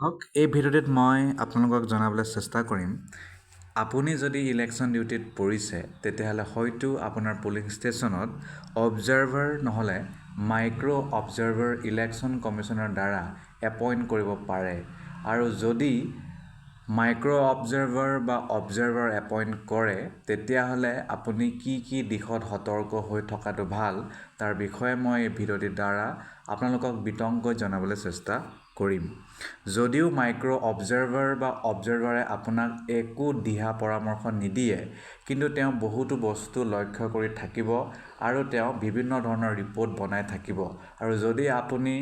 হওক এই ভিডিঅ'টিত মই আপোনালোকক জনাবলৈ চেষ্টা কৰিম আপুনি যদি ইলেকশ্যন ডিউটিত পৰিছে তেতিয়াহ'লে হয়তো আপোনাৰ পলিং ষ্টেচনত অবজাৰ্ভাৰ নহ'লে মাইক্ৰ' অবজাৰ্ভাৰ ইলেকশ্যন কমিশ্যনৰ দ্বাৰা এপইণ্ট কৰিব পাৰে আৰু যদি মাইক্ৰ' অবজাৰ্ভাৰ বা অবজাৰ্ভাৰ এপইণ্ট কৰে তেতিয়াহ'লে আপুনি কি দিশত সতৰ্ক হৈ থকাটো ভাল তাৰ বিষয়ে মই এই ভিডিঅ'টিৰ দ্বাৰা আপোনালোকক বিতংকৈ জনাবলৈ চেষ্টা কৰিম যদিও মাইক্ৰ' অবজাৰ্ভাৰ বা অবজাৰ্ভাৰে আপোনাক একো দিহা পৰামৰ্শ নিদিয়ে কিন্তু তেওঁ বহুতো বস্তু লক্ষ্য কৰি থাকিব আৰু তেওঁ বিভিন্ন ধৰণৰ ৰিপৰ্ট বনাই থাকিব আৰু যদি আপুনি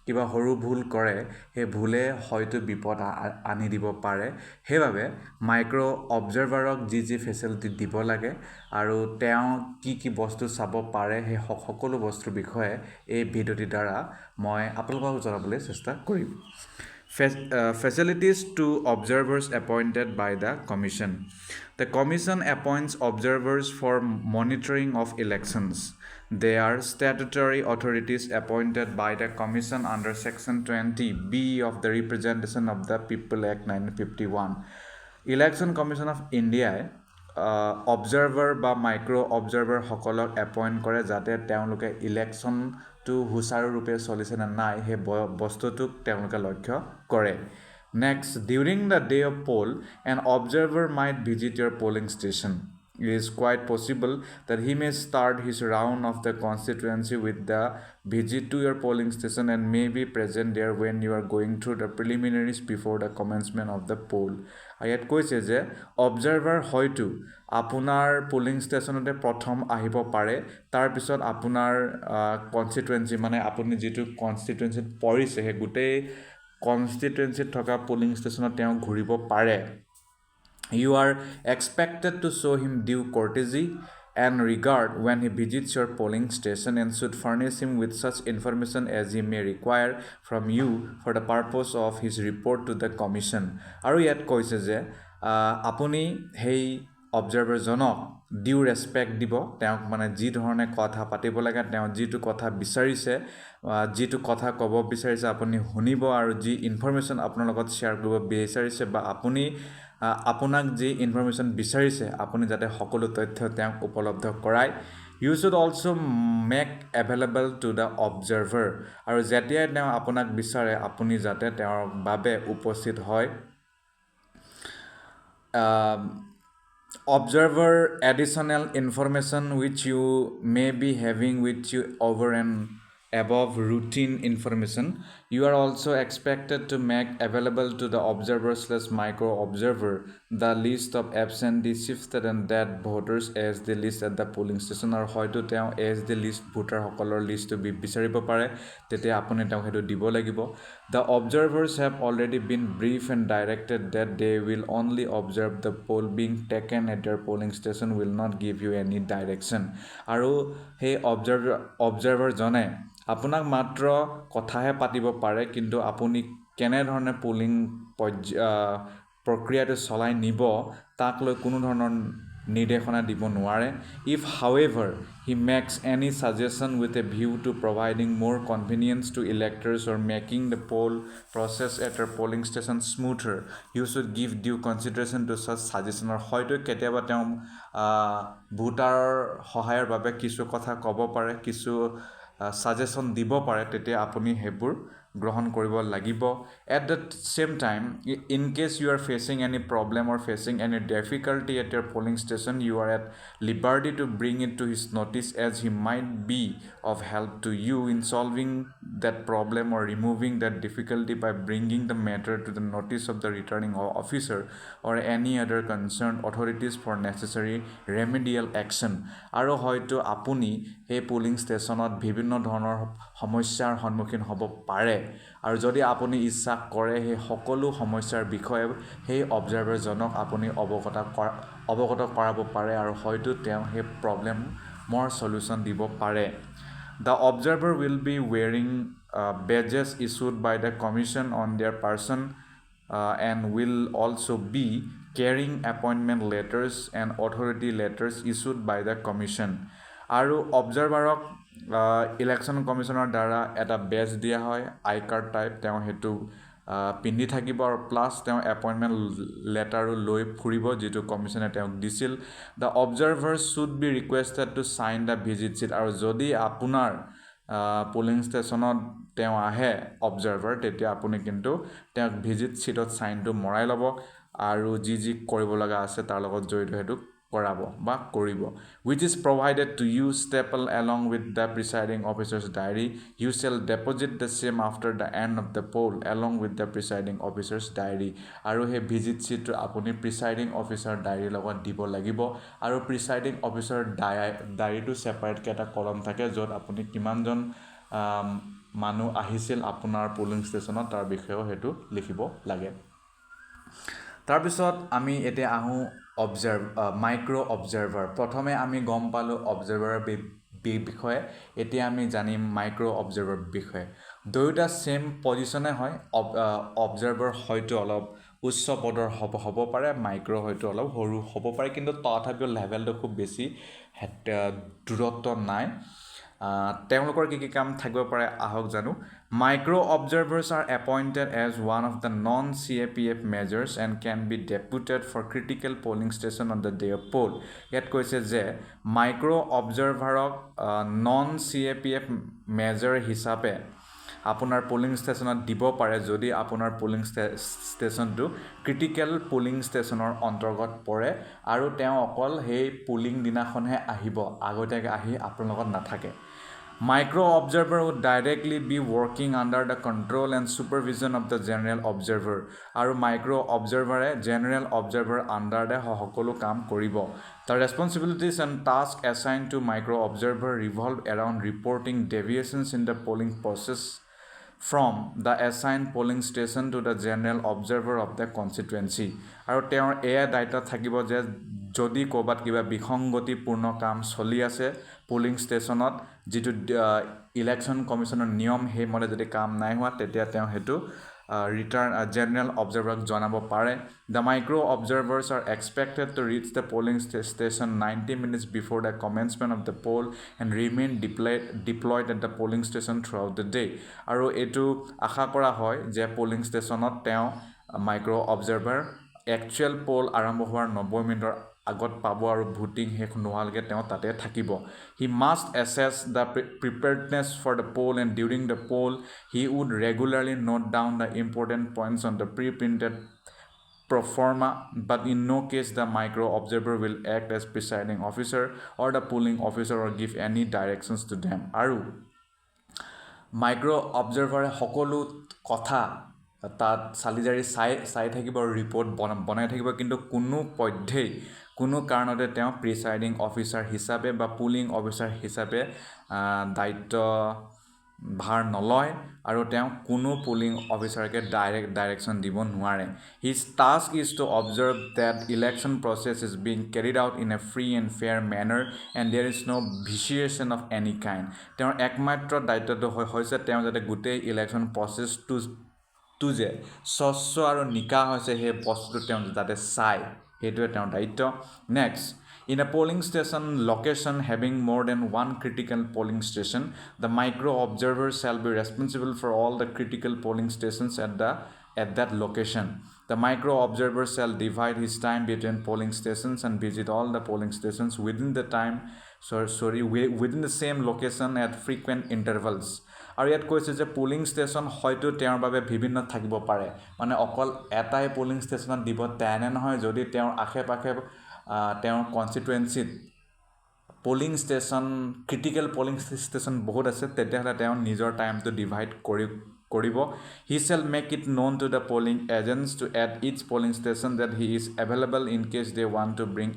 কিবা সৰু ভুল কৰে সেই ভুলে হয়তো বিপদ আনি দিব পাৰে সেইবাবে মাইক্ৰ' অবজাৰ্ভাৰক যি ফেচিলিটি দিব লাগে আৰু তেওঁ কি বস্তু চাব পাৰে সেই সকলো বস্তুৰ বিষয়ে এই ভিডিঅ'টিৰ দ্বাৰা মই আপোনালোকক জনাবলৈ চেষ্টা কৰিম Facilities to observers appointed by the Commission. The Commission appoints observers for monitoring of elections. They are statutory authorities appointed by the Commission under Section 20B of the Representation of the People Act 1951. Election Commission of India observer বা micro' অবজাৰ্ভাৰসকলক appoint কৰে যাতে তেওঁলোকে ইলেকশ্যনটো সুচাৰুৰূপে চলিছে নে নাই সেই বস্তুটোক তেওঁলোকে লক্ষ্য কৰে next during the day of poll an observer might visit your polling station It is quite possible that he may start his round of the constituency with the visit to your polling station and may be present there when you are going through the preliminaries before the commencement of the poll. ইয়াত কৈছে যে observer হয়তো আপোনাৰ polling ষ্টেচনতে প্ৰথম আহিব পাৰে তাৰপিছত আপোনাৰ কনষ্টিটুৱেঞ্চি মানে আপুনি যিটো কনষ্টিটুৱেঞ্চিত পৰিছে সেই গোটেই কনষ্টিটুৱেঞ্চিত থকা পলিং ষ্টেচনত তেওঁ ঘূৰিব পাৰে You are expected to show him due courtesy and regard when he visits your polling station and should furnish him with such information as he may require from you for the purpose of his report to the commission. আৰু ইয়াত কৈছে যে আপুনি সেই অবজাৰ্ভাৰজনক ডিউ respect দিব তেওঁক মানে যি ধৰণে কথা পাতিব লাগে তেওঁ যিটো কথা বিচাৰিছে যিটো কথা ক'ব বিচাৰিছে আপুনি শুনিব আৰু যি ইনফৰমেশ্যন আপোনাৰ লগত শ্বেয়াৰ কৰিব বিচাৰিছে বা আপোনাক যি ইনফৰমেশ্যন বিচাৰিছে আপুনি যাতে সকলো তথ্য তেওঁক উপলব্ধ কৰায় you should also' make available to the observer আৰু যেতিয়াই তেওঁ আপোনাক বিচাৰে আপুনি যাতে তেওঁৰ বাবে উপস্থিত হয় observer additional information which you may be having with you over and above routine information you are also expected to make available to the observer/micro observer the list of absentee shifted and dead voters as the list at the polling station or hoyto teo as the list voter hokolor list to be bisaribo pare tete apuni teo hetu dibo lagibo the observers have already been briefed and directed that they will only observe the poll being taken at their polling station will not give you any direction aru hey observer jone আপোনাক মাত্ৰ কথাহে পাতিব পাৰে কিন্তু আপুনি কেনে ধৰণে polling প্ৰক্ৰিয়াটো চলাই নিব তাক লৈ কোনো ধৰণৰ নিৰ্দেশনা দিব নোৱাৰে if however he makes any suggestion with a view to providing more convenience to electors or making the poll process at a polling station smoother you should give due consideration to such suggestion or হয়তো কেতিয়াবা তেওঁ ভোটাৰৰ সহায়ৰ বাবে কিছু কথা ক'ব পাৰে কিছু সাজেশন দিব পাৰে তেতিয়া আপুনি হেবোৰ গ্ৰহণ কৰিব লাগিব at the same time in case you are facing any problem or facing any difficulty at your polling station you are at liberty to bring it to his notice as he might be of help to you in solving that problem or removing that difficulty by bringing the matter to the notice of the returning officer or any other concerned authorities for necessary remedial action আৰু হয়তো আপুনি এই polling ষ্টেচনত বিভিন্ন ধৰণৰ সমস্যাৰ সন্মুখীন হ'ব পাৰে আৰু যদি আপুনি ইচ্ছা কৰে সেই সকলো সমস্যাৰ বিষয়ে সেই অবজাৰ্ভাৰজনক আপুনি অৱগত কৰাব পাৰে আৰু হয়তো তেওঁ সেই প্ৰব্লেমৰ সলিউশ্যন দিব পাৰে The observer will be wearing badges issued by the commission on their person and will also be carrying appointment letters and authority letters issued by the commission আৰু অবজাৰ্ভাৰক ইলেকশ্যন কমিশ্যনৰ দ্বাৰা এটা বেজ দিয়া হয় আই কাৰ্ড টাইপ তেওঁ হেতু পিন্ধি থাকিব আৰু প্লাছ তেওঁ এপইণ্টমেণ্ট লেটাৰো লৈ ফুৰিব যিটো কমিশ্যনে তেওঁক দিছিল the observer should be requested to sign the visit sheet আৰু যদি আপোনাৰ পুলিং ষ্টেচনত তেওঁ আহে অবজাৰ্ভাৰ তেতিয়া আপুনি কিন্তু তেওঁক ভিজিট শ্বীটত চাইনটো মৰাই ল'ব আৰু যি কৰিব লগা আছে তাৰ লগত জড়িত সেইটো কৰাব বা কৰিব which is provided to you staple along with the presiding officer's diary you shall deposit the same after the end of the poll along with the presiding officer's diary আৰু হে visit sheet আপুনি presiding officer diary লগত দিব লাগিব আৰু presiding officer diary to separate এটা কলম থাকে য'ত আপুনি কিমানজন মানুহ আহিছিল আপোনাৰ polling ষ্টেচনত তাৰ বিষয়েও হেতু লিখিব লাগে তাৰপিছত আমি এতিয়া আহো মাইক্ৰ' অবজাৰ্ভাৰ প্ৰথমে আমি গম পালোঁ অবজাৰ্ভাৰৰ বিষয়ে এতিয়া আমি জানিম মাইক্ৰ' অবজাৰ্ভাৰ বিষয়ে দুয়োটা সেম পজিশ্যনে হয় অবজাৰ্ভাৰ হয়তো অলপ উচ্চ পদৰ হ'ব পাৰে মাইক্ৰ' হয়তো অলপ সৰু হ'ব পাৰে কিন্তু তথাপিও লেভেলটো খুব বেছি দূৰত্ব নাই তেওঁলোকৰ কি কাম থাকিব পাৰে আহক জানো Micro observers are appointed as one of the non-CAPF measures and can be deputed for critical polling station on the day of poll. ইয়াত কৈছে যে মাইক্ৰ' অবজাৰ্ভাৰক non-CAPF measure হিচাপে আপোনাৰ পুলিং ষ্টেচনত দিব পাৰে যদি আপোনাৰ পুলিং ষ্টেচনটো ক্ৰিটিকেল পুলিং ষ্টেচনৰ অন্তৰ্গত পৰে আৰু তেওঁ অকল সেই পুলিং দিনাখনহে আহিব আগতীয়াকৈ আহি আপোনাৰ লগত নাথাকে Micro observer would directly be working under the control and supervision of the general observer. Aru micro observer general observer under the সকলো কাম কৰিব. The responsibilities and tasks assigned to micro observer revolve around reporting deviations in the polling process from the assigned polling station to the general observer of the constituency. Aru তেওঁৰ এয়া দায়িত্ব থাকিব যে যদি ক'বাত কিবা বিসংগতিপূৰ্ণ কাম চলি আছে পুলিং ষ্টেচনত যেটো ইলেকশ্যন কমিশ্যনৰ নিয়ম হে মতে যদি কাম নাই হোৱা তেতিয়া তেওঁ হেতু return general observer জনাব পাৰে the micro observers are expected to reach the polling station 90 minutes before the commencement of the poll and remain deployed at the polling station throughout the day আৰু এটো আশা কৰা হয় যে polling stationত তেওঁ micro observer actual poll আৰম্ভ হোৱাৰ 90 মিনিটৰ আগত পাব আৰু ভোটিং শেষ নোহালকে তেওঁ তাতে থাকিব he must assess the preparedness for the poll and during the poll he would regularly note down the important points on the pre-printed pro forma but in no case the micro observer will act as presiding officer or the polling officer or give any directions to them আৰু micro observer সকলো কথা তাত সালিজাৰি চাই থাকিব report বনাই থাকিব কিন্তু কোনো পধ্যেই কোনো কাৰণতে তেওঁ প্ৰিসাইডিং অফিচাৰ হিচাপে বা পুলিং অফিচাৰ হিচাপে দায়িত্ব ভাৰ নলয় আৰু তেওঁ কোনো পুলিং অফিচাৰকে ডাইৰেকশ্যন দিব নোৱাৰে his task is to observe that election process is being carried out in a free and fair manner and there is no vitiation of any kind তেওঁৰ একমাত্ৰ দায়িত্বটো হৈছে তেওঁ যাতে গোটেই ইলেকশ্যন প্ৰচেছটো যে স্বচ্ছ আৰু নিকা হৈছে সেই বস্তুটো তেওঁ যাতে চাই হেতুৱে তেওঁৰ দায়িত্ব next in a polling station location having more than one critical polling station the micro observer shall be responsible for all the critical polling stations at that location the micro observer shall divide his time between polling stations and visit all the polling stations within the same location at frequent intervals আৰু ইয়াত কৈছে যে pulling station হয়তো তেওঁৰ বাবে বিভিন্ন থাকিব পাৰে মানে অকল এটাই পুলিং ষ্টেচনত দিব তেনে নহয় যদি তেওঁৰ আশে-পাশে তেওঁৰ কনস্টিটুৱেন্সিত polling station critical polling station বহুত আছে তেতিয়াহ'লে তেওঁ নিজৰ টাইমটো ডিভাইড কৰিব he shall make it known to the polling agents to at each polling station that he is available in case they want to bring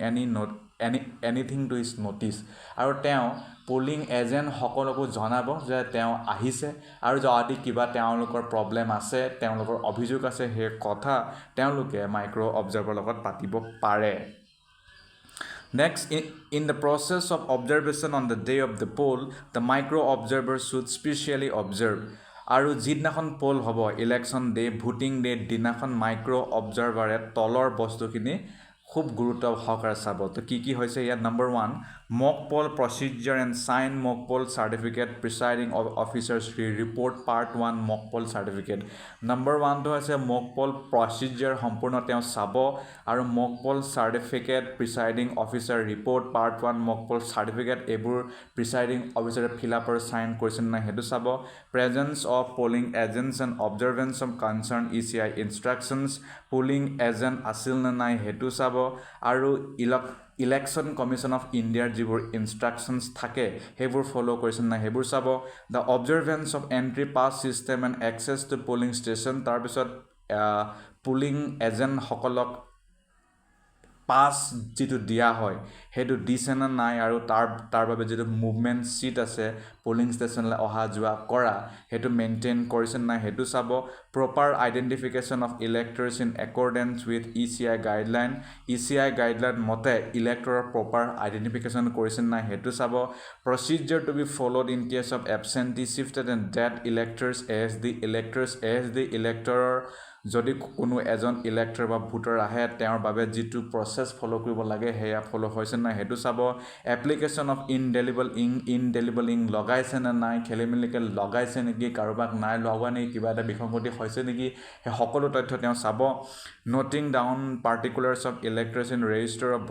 anything to his notice আৰু তেওঁ polling agent সকলকো জনাব যে তেওঁ আহিছে আৰু যদি কিবা তেওঁলোকৰ প্ৰবলেম আছে তেওঁলোকৰ অভিযোগ আছে হে কথা তেওঁলোকে মাইক্ৰ অবজাৰ্ভাৰ লগত পাতিব পাৰে Next, in the process of observation on the day of the poll, the micro observer should specially observe. আৰু যিদিনাখন পোল হ'ব ইলেকশ্যন ডে ভোটিং ডে দিনাখন মাইক্ৰ অবজাৰ্ভাৰে তলৰ বস্তুখিনি খুব গুৰুত্ব সহকাৰে চাব তো কি হৈছে ইয়াত number 1 mock poll procedure and sign mock poll certificate presiding officers report part 1 mock poll certificate number 1 to আছে mock poll procedure সম্পূৰ্ণ তেওঁ চাব আৰু mock poll certificate presiding officer report part 1 mock poll certificate এবোৰ presiding officer fill up আৰু sign কৰিছে না হেতু চাব presence of polling agents and observance of concerned ECI instructions polling agent আছিল না নাই হেতু চাব আৰু ইলেকশ্যন কমিশ্যন অফ ইণ্ডিয়াৰ যিবোৰ ইনষ্ট্ৰাকশ্যনছ থাকে সেইবোৰ ফ'ল' কৰিছে নাই সেইবোৰ চাব the observance of entry pass system and access to polling station তাৰপিছত পুলিং এজেণ্টসকলক পাছ যিটো দিয়া হয় সেইটো দিছে নে নাই আৰু তাৰ বাবে যিটো মুভমেণ্ট ছিট আছে পলিং ষ্টেচনলৈ অহা যোৱা কৰা সেইটো মেইনটেইন কৰিছে নাই সেইটো চাব proper identification of electors in accordance with ECI guideline মতে ইলেক্টৰৰ প্ৰপাৰ আইডেণ্টিফিকেশ্যন কৰিছে নাই সেইটো চাব procedure to be followed in case of absentee shifted and dead electors as the ইলেক্টৰৰ যদি কোনো এজন ইলেক্টৰ বা ভোটাৰ আহে তেওঁৰ বাবে যিটো প্ৰচেছ ফ'ল' কৰিব লাগে সেয়া ফ'ল' হৈছে নাই সেইটো চাব এপ্লিকেশ্যন অফ ইনডেলিবল ইংক লগাইছে নে নাই খেলি মেলিকৈ লগাইছে নেকি কাৰোবাক নাই লগোৱা নেকি কিবা এটা বিসংগতি হৈছে নেকি সেই সকলো তথ্য তেওঁ চাব noting down particulars of electors in register of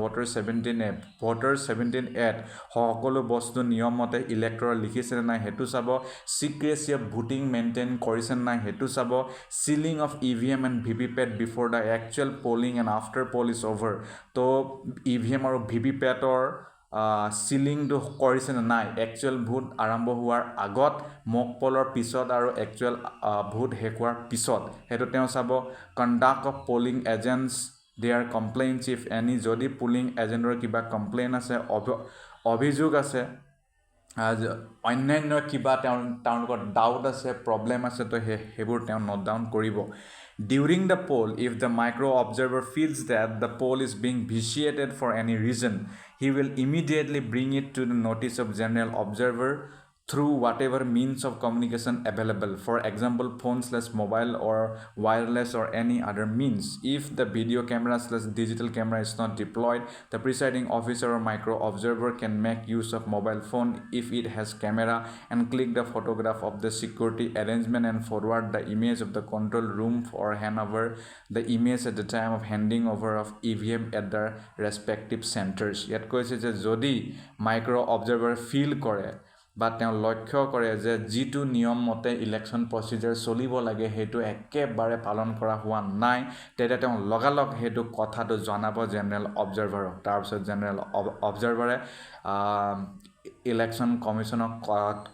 voter 17 সকলো বস্তু নিয়ম মতে ইলেক্টৰৰ লিখিছে নে নাই সেইটো চাব চিক্ৰেচি অফ ভোটিং মেইনটেইন কৰিছে নে নাই সেইটো চাব ceiling of EVM and VVPAT before the actual polling and after poll is over তো EVM আৰু VVPATৰ চিলিংটো কৰিছে নে নাই একচুৱেল ভোট আৰম্ভ হোৱাৰ আগত মক পলৰ পিছত আৰু একচুৱেল ভোট শেষ হোৱাৰ পিছত সেইটো তেওঁ চাব conduct of polling agents their complaints if any যদি পুলিং এজেণ্টৰ কিবা কমপ্লেইন আছে অভিযোগ আছে অন্যান্য কিবা তেওঁলোকৰ ডাউট আছে প্ৰব্লেম আছে তো সেইবোৰ তেওঁ নোট ডাউন কৰিব During the poll, if the micro observer feels that the poll is being vitiated for any reason, he will immediately bring it to the notice of general observer through whatever means of communication available, for example phone/mobile or wireless or any other means. If the video camera/digital camera is not deployed, the presiding officer or micro observer can make use of mobile phone if it has camera and click the photograph of the security arrangement and forward the image of the control room or hand over the image at the time of handing over of EVM at the respective centers. ইয়াত কৈছে যে যদি micro observer feel কৰে বা তেওঁ লক্ষ্য কৰে যে যিটো নিয়ম মতে ইলেকশ্যন প্ৰচিডিউৰ চলিব লাগে সেইটো একেবাৰে পালন কৰা হোৱা নাই তেতিয়া তেওঁ লগালগ সেইটো কথাটো জনাব জেনেৰেল অবজাৰ্ভাৰক তাৰপিছত জেনেৰেল অবজাৰ্ভাৰে ইলেকশ্যন কমিশ্যনক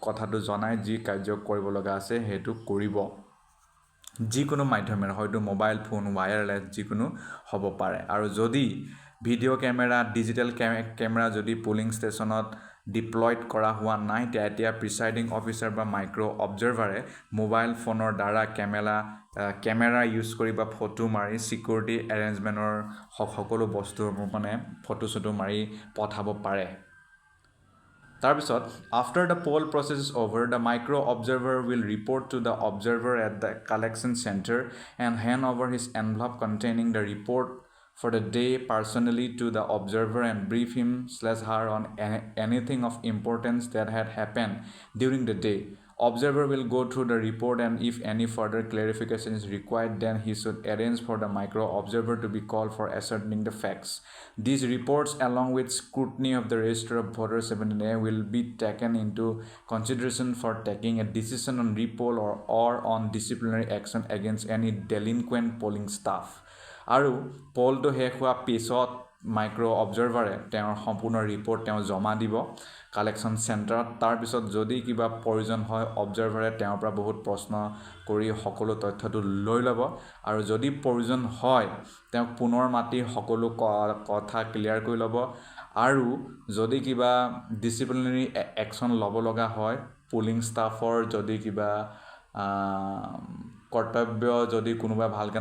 কথাটো জনাই যি কাৰ্য কৰিব লগা আছে সেইটো কৰিব যিকোনো মাধ্যমেৰে হয়তো মোবাইল ফোন ৱায়াৰলেছ যিকোনো হ'ব পাৰে আৰু যদি ভিডিঅ' কেমেৰা ডিজিটেল কেমেৰা যদি পুলিং ষ্টেচনত ডিপ্লয়ড কৰা হোৱা নাই তেতিয়া প্ৰিচাইডিং অফিচাৰ বা মাইক্ৰ' অবজাৰ্ভাৰে মোবাইল ফোনৰ দ্বাৰা কেমেৰা ইউজ কৰি বা ফটো মাৰি চিকিউৰিটি এৰেঞ্জমেণ্টৰ সকলো বস্তু মানে ফটো চটো মাৰি পঠাব পাৰে তাৰপিছত after the poll process is over the micro observer will report to the observer at the collection center and hand over his envelope containing the report for the day personally to the observer and brief him/her on anything of importance that had happened during the day. Observer will go through the report and if any further clarification is required then he should arrange for the micro observer to be called for ascertaining the facts. These reports along with scrutiny of the register of voter 17A will be taken into consideration for taking a decision on repoll or on disciplinary action against any delinquent polling staff. আৰু পলটো শেষ হোৱাৰ পিছত micro' অবজাৰ্ভাৰে তেওঁৰ সম্পূৰ্ণ report তেওঁ জমা দিব collection চেণ্টাৰত তাৰপিছত যদি কিবা প্ৰয়োজন হয় অবজাৰ্ভাৰে তেওঁৰ পৰা বহুত প্ৰশ্ন কৰি সকলো তথ্যটো লৈ ল'ব আৰু যদি প্ৰয়োজন হয় তেওঁক পুনৰ মাতি সকলো কথা ক্লিয়াৰ কৰি ল'ব আৰু যদি কিবা ডিচিপ্লিনাৰী একশ্যন ল'ব লগা হয় পুলিং ষ্টাফৰ যদি কিবা কৰ্তব্য যদি কোনোবাই ভালকৈ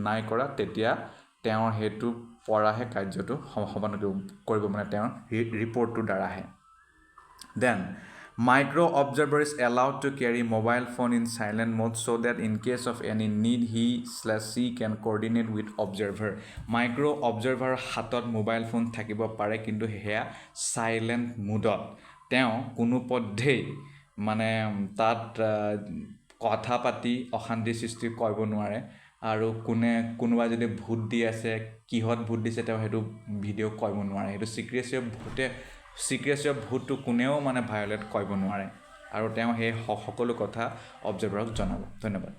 নাই কৰা তেতিয়া তেওঁৰ হেতু পৰাহে কাৰ্যটো সমাপন কৰিব মানে তেওঁৰ ৰিপৰ্টটোৰ দ্বাৰাহে Then Micro observer is allowed to carry mobile phone in silent mode so that in case of any need he/she can coordinate with observer. Micro observer হাতত মোবাইল ফোন থাকিব পাৰে কিন্তু সেয়া সাইলেন্ট মোডত তেওঁ কোনো পদ্ধেই মানে তাত কথা পাতি অশান্তি সৃষ্টি কৰিব নোৱাৰে আৰু কোনোবা যদি ভূত দি আছে কিহত ভূত দিছে তেওঁ সেইটো ভিডিঅ' কৰিব নোৱাৰে সেইটো সিক্ৰেসি অফ ভূতটো কোনেও মানে ভায়োলেট কৰিব নোৱাৰে আৰু তেওঁ সেই সকলো কথা অবজাৰ্ভাৰক জনাব ধন্যবাদ